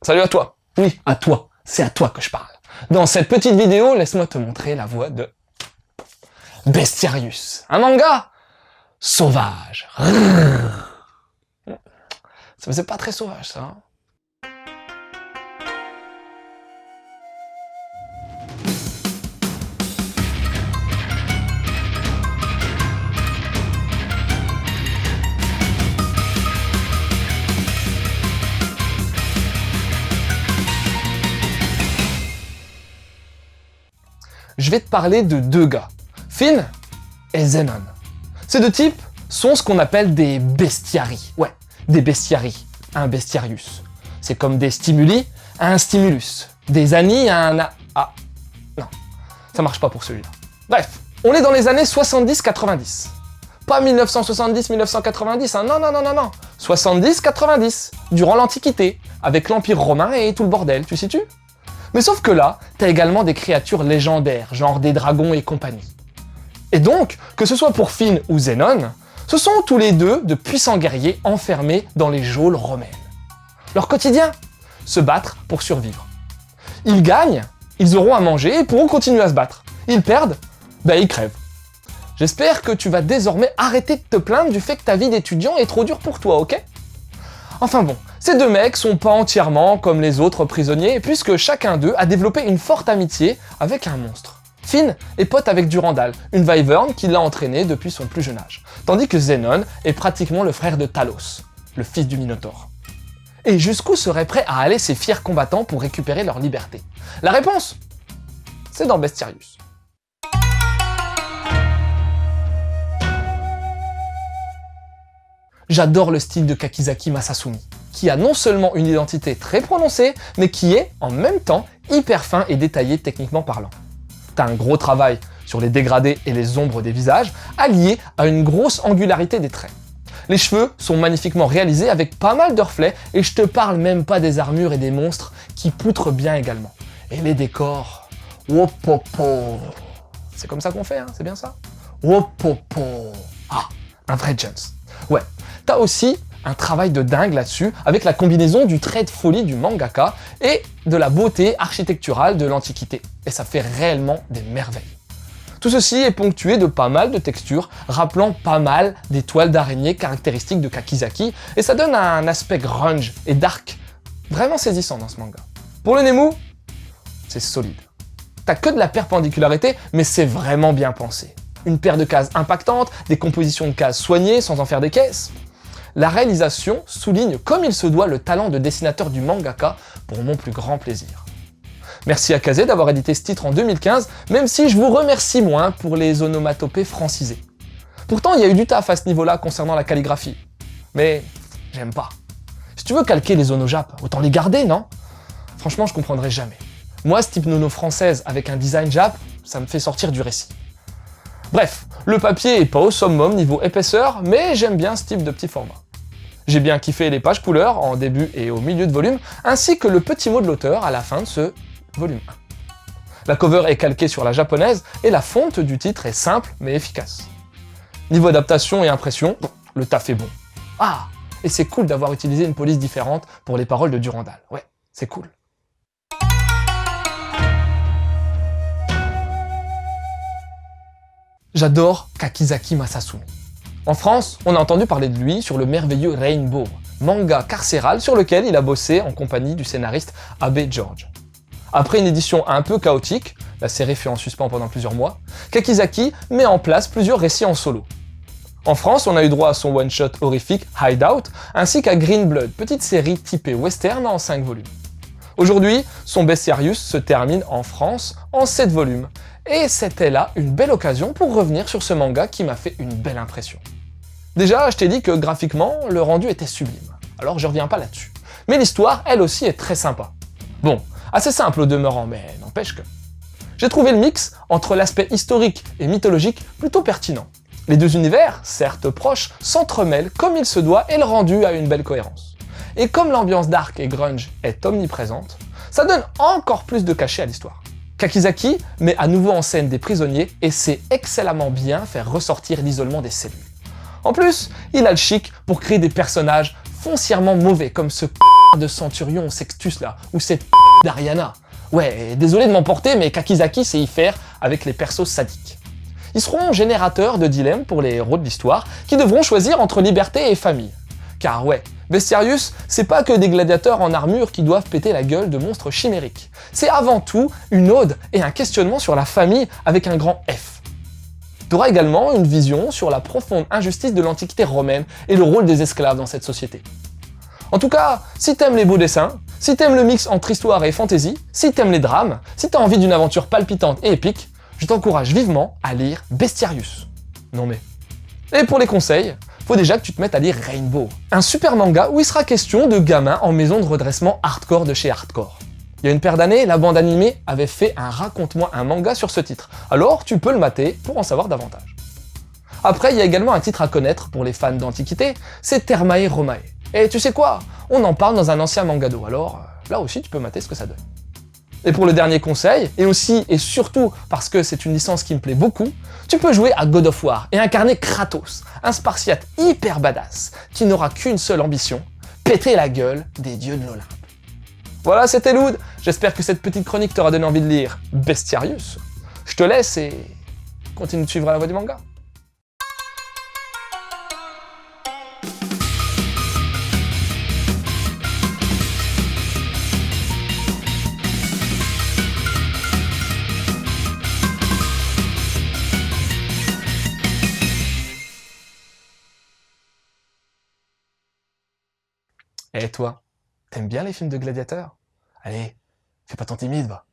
Salut à toi. Oui, à toi. C'est à toi que je parle. Dans cette petite vidéo, laisse-moi te montrer la voix de Bestiarius. Un manga sauvage. Ça faisait pas très sauvage, ça. Hein. Je vais te parler de deux gars, Finn et Zenon. Ces deux types sont ce qu'on appelle des bestiaries. Ouais, des bestiaries, un bestiarius. C'est comme des stimuli à un stimulus. Des anis à un... Ah, non, ça marche pas pour celui-là. Bref, on est dans les années 70-90. Pas 1970-1990, hein, non. 70-90, durant l'Antiquité, avec l'Empire romain et tout le bordel, tu situes ? Mais sauf que là, t'as également des créatures légendaires, genre des dragons et compagnie. Et donc, que ce soit pour Finn ou Zenon, ce sont tous les deux de puissants guerriers enfermés dans les geôles romaines. Leur quotidien ? Se battre pour survivre. Ils gagnent, ils auront à manger et pourront continuer à se battre. Ils perdent, ils crèvent. J'espère que tu vas désormais arrêter de te plaindre du fait que ta vie d'étudiant est trop dure pour toi, ok ? Enfin bon, ces deux mecs sont pas entièrement comme les autres prisonniers, puisque chacun d'eux a développé une forte amitié avec un monstre. Finn est pote avec Durandal, une wyvern qui l'a entraîné depuis son plus jeune âge, tandis que Zenon est pratiquement le frère de Talos, le fils du Minotaure. Et jusqu'où seraient prêts à aller ces fiers combattants pour récupérer leur liberté ? La réponse ? C'est dans Bestiarius. J'adore le style de Kakizaki Masasumi, qui a non seulement une identité très prononcée, mais qui est, en même temps, hyper fin et détaillé techniquement parlant. T'as un gros travail sur les dégradés et les ombres des visages, allié à une grosse angularité des traits. Les cheveux sont magnifiquement réalisés avec pas mal de reflets, et je te parle même pas des armures et des monstres qui poutrent bien également. Et les décors, wopopo. C'est comme ça qu'on fait, hein, c'est bien ça ? Wopopo. Ah, un vrai Jones. Ouais. T'as aussi un travail de dingue là-dessus, avec la combinaison du trait de folie du mangaka et de la beauté architecturale de l'Antiquité. Et ça fait réellement des merveilles. Tout ceci est ponctué de pas mal de textures, rappelant pas mal des toiles d'araignée caractéristiques de Kakizaki, et ça donne un aspect grunge et dark, vraiment saisissant dans ce manga. Pour le Nemu, c'est solide. T'as que de la perpendicularité, mais c'est vraiment bien pensé. Une paire de cases impactantes, des compositions de cases soignées sans en faire des caisses. La réalisation souligne comme il se doit le talent de dessinateur du mangaka pour mon plus grand plaisir. Merci à Kazé d'avoir édité ce titre en 2015, même si je vous remercie moins pour les onomatopées francisées. Pourtant, il y a eu du taf à ce niveau-là concernant la calligraphie. Mais j'aime pas. Si tu veux calquer les onojap, autant les garder, non ? Franchement, je comprendrai jamais. Moi, ce type nono française avec un design jap, ça me fait sortir du récit. Bref, le papier est pas au summum niveau épaisseur, mais j'aime bien ce type de petit format. J'ai bien kiffé les pages couleurs en début et au milieu de volume, ainsi que le petit mot de l'auteur à la fin de ce volume 1. La cover est calquée sur la japonaise et la fonte du titre est simple mais efficace. Niveau adaptation et impression, le taf est bon. Ah, et c'est cool d'avoir utilisé une police différente pour les paroles de Durandal. Ouais, c'est cool. J'adore Kakizaki Masasumi. En France, on a entendu parler de lui sur le merveilleux Rainbow, manga carcéral sur lequel il a bossé en compagnie du scénariste Abe George. Après une édition un peu chaotique, la série fut en suspens pendant plusieurs mois, Kakizaki met en place plusieurs récits en solo. En France, on a eu droit à son one-shot horrifique Hideout, ainsi qu'à Green Blood, petite série typée western en 5 volumes. Aujourd'hui, son Bestiarius se termine en France en 7 volumes, et c'était là une belle occasion pour revenir sur ce manga qui m'a fait une belle impression. Déjà, je t'ai dit que graphiquement, le rendu était sublime, alors je reviens pas là-dessus. Mais l'histoire, elle aussi, est très sympa. Bon, assez simple au demeurant, mais n'empêche que... J'ai trouvé le mix entre l'aspect historique et mythologique plutôt pertinent. Les deux univers, certes proches, s'entremêlent comme il se doit et le rendu a une belle cohérence. Et comme l'ambiance dark et grunge est omniprésente, ça donne encore plus de cachet à l'histoire. Kakizaki met à nouveau en scène des prisonniers et sait excellemment bien faire ressortir l'isolement des cellules. En plus, il a le chic pour créer des personnages foncièrement mauvais comme ce de Centurion Sextus là, ou cette d'Ariana. Ouais, désolé de m'emporter, mais Kakizaki sait y faire avec les persos sadiques. Ils seront générateurs de dilemmes pour les héros de l'histoire, qui devront choisir entre liberté et famille. Car ouais, Bestiarius, c'est pas que des gladiateurs en armure qui doivent péter la gueule de monstres chimériques. C'est avant tout une ode et un questionnement sur la famille avec un grand F. T'auras également une vision sur la profonde injustice de l'Antiquité romaine et le rôle des esclaves dans cette société. En tout cas, si t'aimes les beaux dessins, si t'aimes le mix entre histoire et fantasy, si t'aimes les drames, si t'as envie d'une aventure palpitante et épique, je t'encourage vivement à lire Bestiarius. Non mais... Et pour les conseils, faut déjà que tu te mettes à lire Rainbow, un super manga où il sera question de gamins en maison de redressement hardcore de chez Hardcore. Il y a une paire d'années, la bande animée avait fait un raconte-moi un manga sur ce titre, alors tu peux le mater pour en savoir davantage. Après, il y a également un titre à connaître pour les fans d'Antiquité, c'est Thermae Romae. Et tu sais quoi? On en parle dans un ancien mangado, alors là aussi tu peux mater ce que ça donne. Et pour le dernier conseil, et aussi et surtout parce que c'est une licence qui me plaît beaucoup, tu peux jouer à God of War et incarner Kratos, un Spartiate hyper badass qui n'aura qu'une seule ambition, péter la gueule des dieux de l'Olympe. Voilà, c'était Loud, j'espère que cette petite chronique t'aura donné envie de lire Bestiarius. Je te laisse et continue de suivre la voie du manga. Et toi, t'aimes bien les films de gladiateurs? Allez, fais pas ton timide, va.